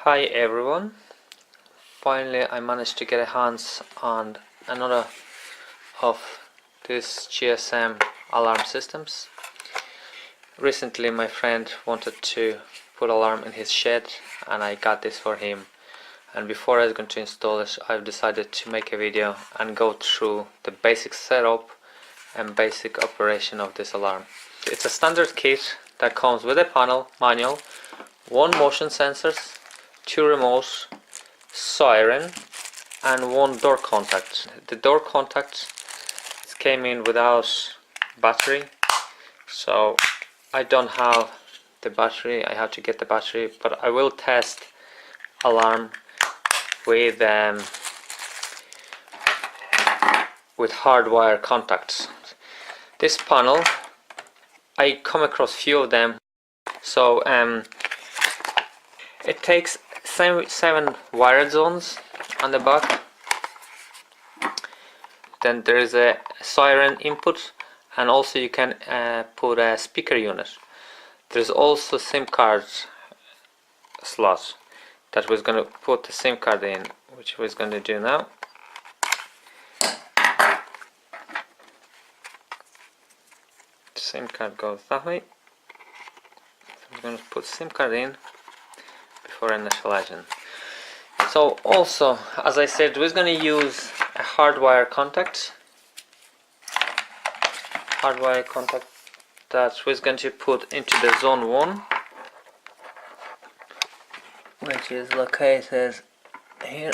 Hi everyone, finally I managed to get a hands on another of these GSM alarm systems. Recently my friend wanted to put alarm in his shed and I got this for him, and before I was going to install it I've decided to make a video and go through the basic setup and basic operation of this alarm. It's a standard kit that comes with a panel, manual, one motion sensors, two remotes, siren and one door contact. The door contact came in without battery, so I don't have the battery. I have to get the battery, but I will test alarm with hardwire contacts. This panel, I come across few of them, so it takes seven wired zones on the back. Then there is a siren input, and also you can put a speaker unit. There's also SIM card slot that was going to put the SIM card in, which we're going to do now. The SIM card goes that way. So I'm going to put SIM card in before initializing. So also, as I said, we're going to use a hardwire contact that we're going to put into the zone 1, which is located here.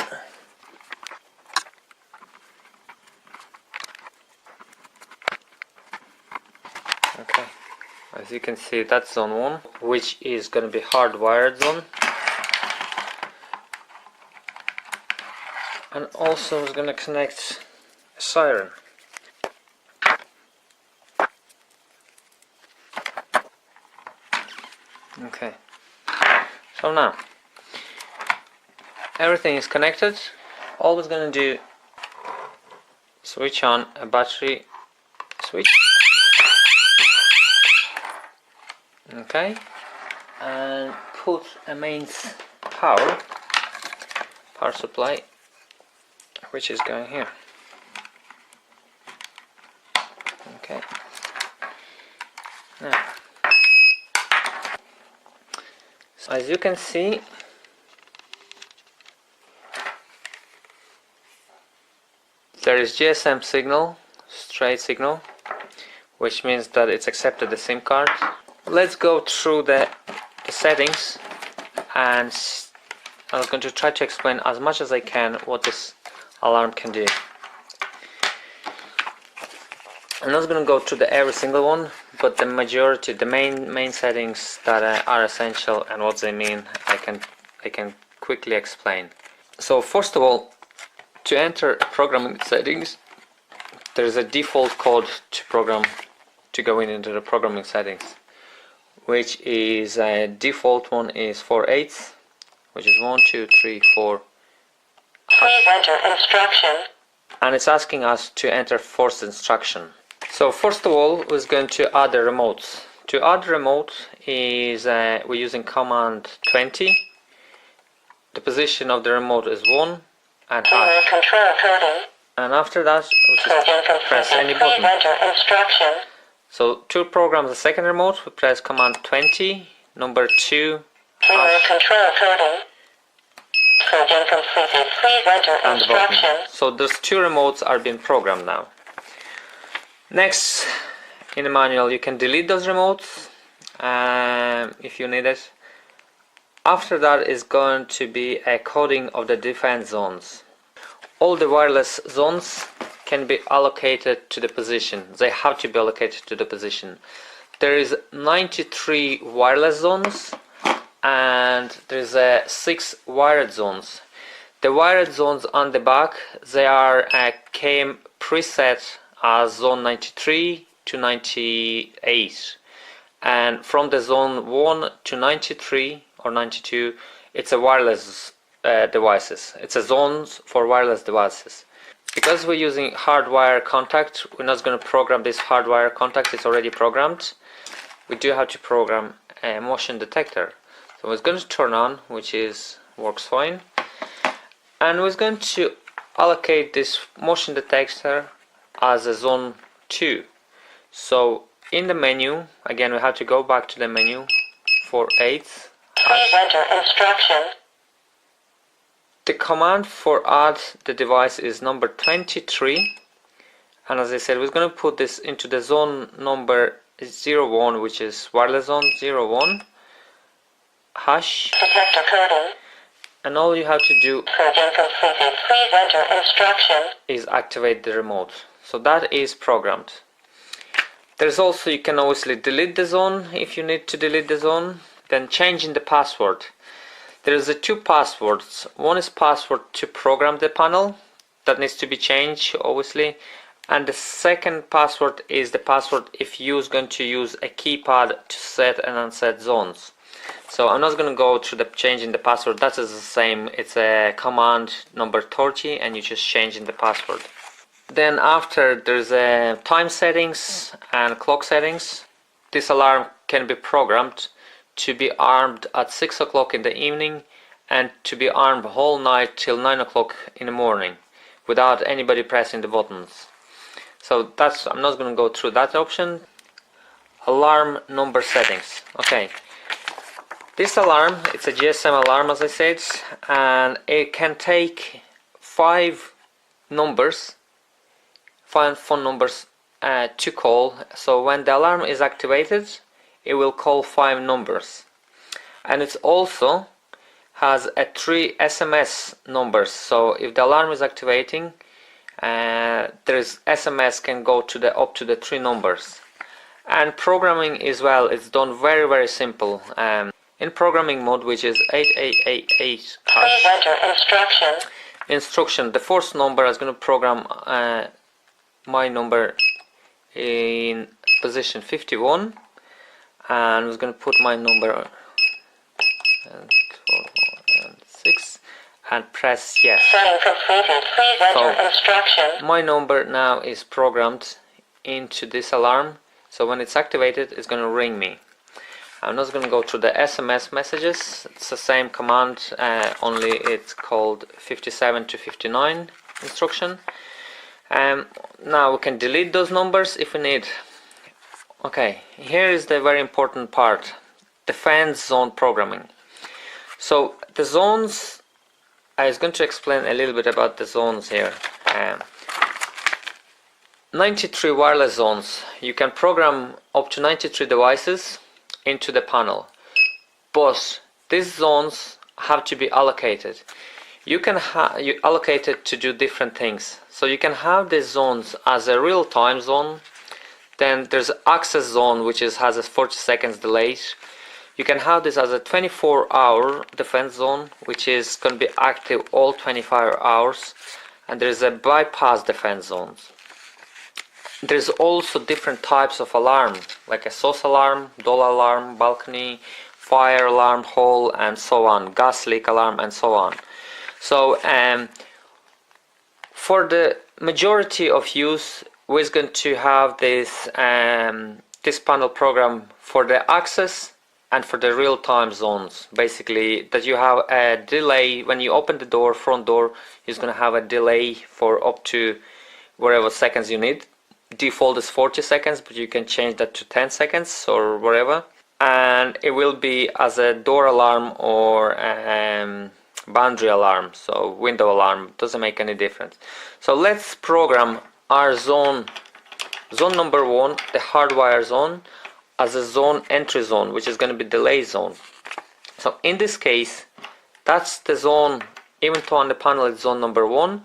Okay, as you can see, that's zone 1, which is going to be hardwired zone. And also is going to connect a siren. Okay, so now everything is connected. All we're going to do, switch on a battery switch. Okay, and put a mains power supply, which is going here. Okay. Now, so as you can see, there is GSM signal, straight signal, which means that it's accepted the SIM card. Let's go through the settings, and I'm going to try to explain as much as I can what this alarm can do. I'm not going to go through every single one, but the majority, the main settings that are essential and what they mean, I can quickly explain. So first of all, to enter programming settings, there is a default code to go into the programming settings, which is default one is 4/8, which is 1, 2, 3, 4. Please enter instruction. And it's asking us to enter first instruction. So first of all, we're going to add the remotes. To add the remote is we're using command 20. The position of the remote is 1 and hash. Control coding. And after that, we just press any button. Please enter instruction. So to program the second remote, we press command 20, number 2, hash, control coding. Coding completed. Please enter and the button. instruction. So those two remotes are being programmed now. Next, in the manual, you can delete those remotes if you need it. After that is going to be a coding of the different zones. All the wireless zones can be allocated to the position. They have to be allocated to the position. There is 93 wireless zones, and there's 6 wired zones. The wired zones on the back, they are came preset as zone 93 to 98, and from the zone 1 to 93 or 92, it's a wireless devices. It's a zones for wireless devices. Because we're using hardwire contact, we're not going to program this hardwire contact. It's already programmed. We do have to program a motion detector. So it's going to turn on, which is works fine. And we're going to allocate this motion detector as a zone 2. So in the menu, again we have to go back to the menu for 8. Please enter instruction. The command for add the device is number 23, and as I said, we're going to put this into the zone number 01, which is wireless zone 01 hash, Detector coding. and all you have to do Program completed. Please enter instruction. is activate the remote. So that is programmed. There's also, you can obviously delete the zone if you need to delete the zone, then changing the password. There's the two passwords. One is password to program the panel, that needs to be changed obviously, and the second password is the password if you're going to use a keypad to set and unset zones. So I'm not going to go through the changing the password, that is the same, it's a command number 30 and you're just changing the password. Then after there's a time settings and clock settings. This alarm can be programmed to be armed at 6 o'clock in the evening and to be armed whole night till 9 o'clock in the morning without anybody pressing the buttons. So that's, I'm not going to go through that option. Alarm number settings. Okay. This alarm, it's a GSM alarm as I said, and it can take 5 numbers, 5 phone numbers to call. So when the alarm is activated, it will call 5 numbers. And it also has a 3 SMS numbers. So if the alarm is activating, there's SMS can go to the up to the 3 numbers. And programming as well, it's done very simple. In programming mode, which is 8888 hash. Please enter instruction. Instruction, the first number is going to program my number in position 51, and was going to put my number and 6 and press yes. Setting completed. Please enter instruction. My number now is programmed into this alarm, so when it's activated it's going to ring me. I'm not going to go through the SMS messages, it's the same command, only it's called 57 to 59 instruction. Now we can delete those numbers if we need. Okay, here is the very important part, defense zone programming. So the zones, I was going to explain a little bit about the zones here. 93 wireless zones, you can program up to 93 devices into the panel, but these zones have to be allocated. You can you allocate it to do different things. So you can have these zones as a real-time zone. Then there's access zone, which has a 40 seconds delay. You can have this as a 24-hour defense zone, which is going to be active all 25 hours. And there's a bypass defense zones. There's also different types of alarm, like a SOS alarm, door alarm, balcony, fire alarm, hall, and so on, gas leak alarm, and so on. So for the majority of use, we're going to have this this panel program for the access and for the real-time zones. Basically, that you have a delay when you open the door, front door, is going to have a delay for up to whatever seconds you need. Default is 40 seconds, but you can change that to 10 seconds or whatever. And it will be as a door alarm or boundary alarm, so window alarm, doesn't make any difference. So let's program our zone number 1, the hardwire zone, as a zone entry zone, which is going to be delay zone. So in this case, that's the zone, even though on the panel it's zone number 1,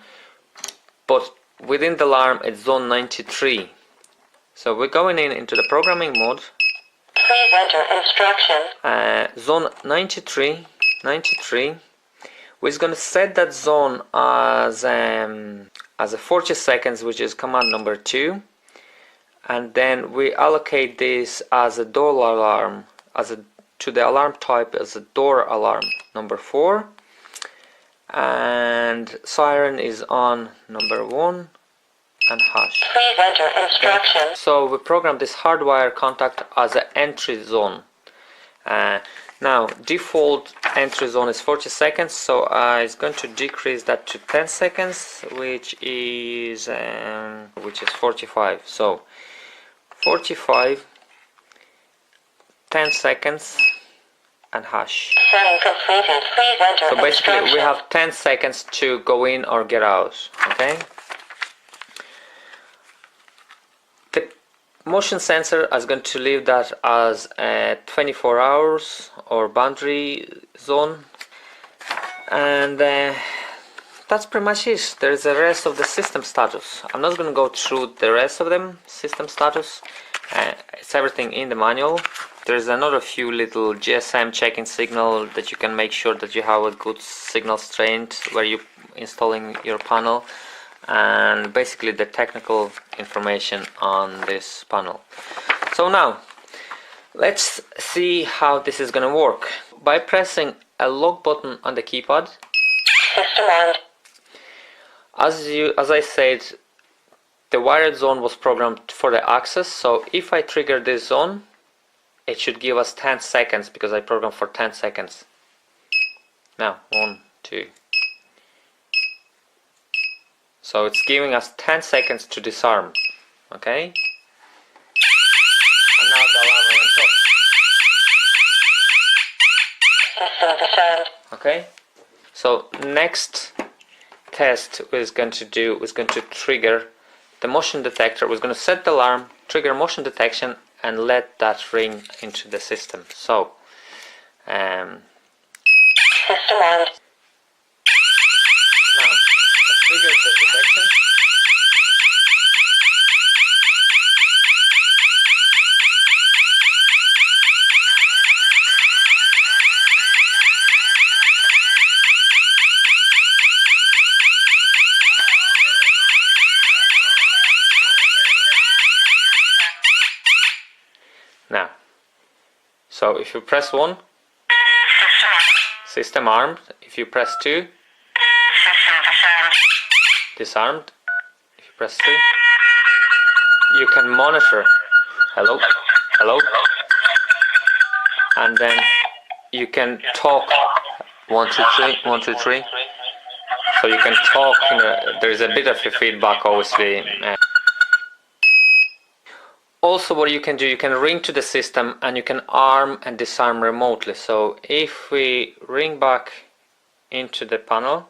but within the alarm it's zone 93. So we're going into the programming mode. Please enter instruction. Zone 93. We're going to set that zone as a 40 seconds, which is command number 2, and then we allocate this as a door alarm, to the alarm type as a door alarm number 4, and siren is on number 1 and hash. Please enter instruction. So we program this hardwire contact as an entry zone. Now default entry zone is 40 seconds, so it's going to decrease that to 10 seconds, which is 45. So 45, 10 seconds, and hash. Setting completed. Please enter So basically we instructions. have 10 seconds to go in or get out. Okay. The motion sensor is going to leave that as 24 hours or boundary zone, and that's pretty much it. There's the rest of the system status. I'm not going to go through the rest of them. System status, it's everything in the manual. There's another few little GSM checking signal that you can make sure that you have a good signal strength where you're installing your panel, and basically the technical information on this panel. So now let's see how this is going to work. By pressing a lock button on the keypad, System on. as I said, the wired zone was programmed for the access, so if I trigger this zone, it should give us 10 seconds because I programmed for 10 seconds. Now 1, 2. So it's giving us 10 seconds to disarm. Okay? And now the alarm went System disarmed. off. Okay? So next test is going to trigger the motion detector. We're going to set the alarm, trigger motion detection, and let that ring into the system. So System on. now let's trigger the detection. Now, so if you press 1, System on. system armed. If you press 2, System disarmed. disarmed. If you press 3, you can monitor. Hello, hello, and then you can talk. 1, 2, 3, 1, 2, 3. So you can talk. There is a bit of a feedback, obviously. Also, what you can do, you can ring to the system and you can arm and disarm remotely. So if we ring back into the panel,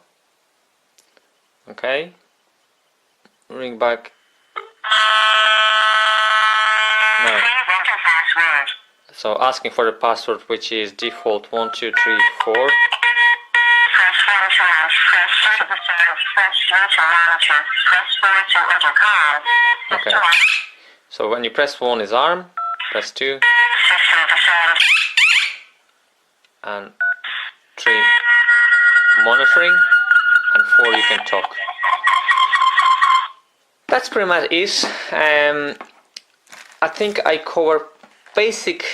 okay, ring back. Now, Please enter password. so asking for the password, which is default 1, 2, 3, 4. Press 1 to launch. Press 2 to disarm. Press 3 to monitor. Press 4 to intercom. Okay. System on. So when you press 1 is arm, press 2, System disarmed. and 3 monitoring, and 4 you can talk. That's pretty much it. I think I cover basic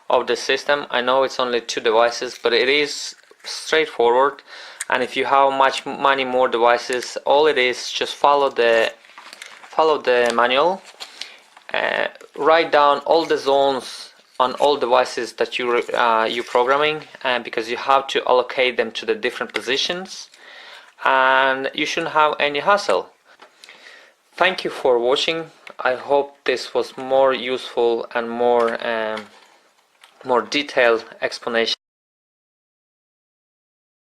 of the system. I know it's only 2 devices, but it is straightforward. And if you have many more devices, all it is just follow the manual. Write down all the zones on all devices that you're programming, because you have to allocate them to the different positions, and you shouldn't have any hassle. Thank you for watching. I hope this was more useful and more detailed explanation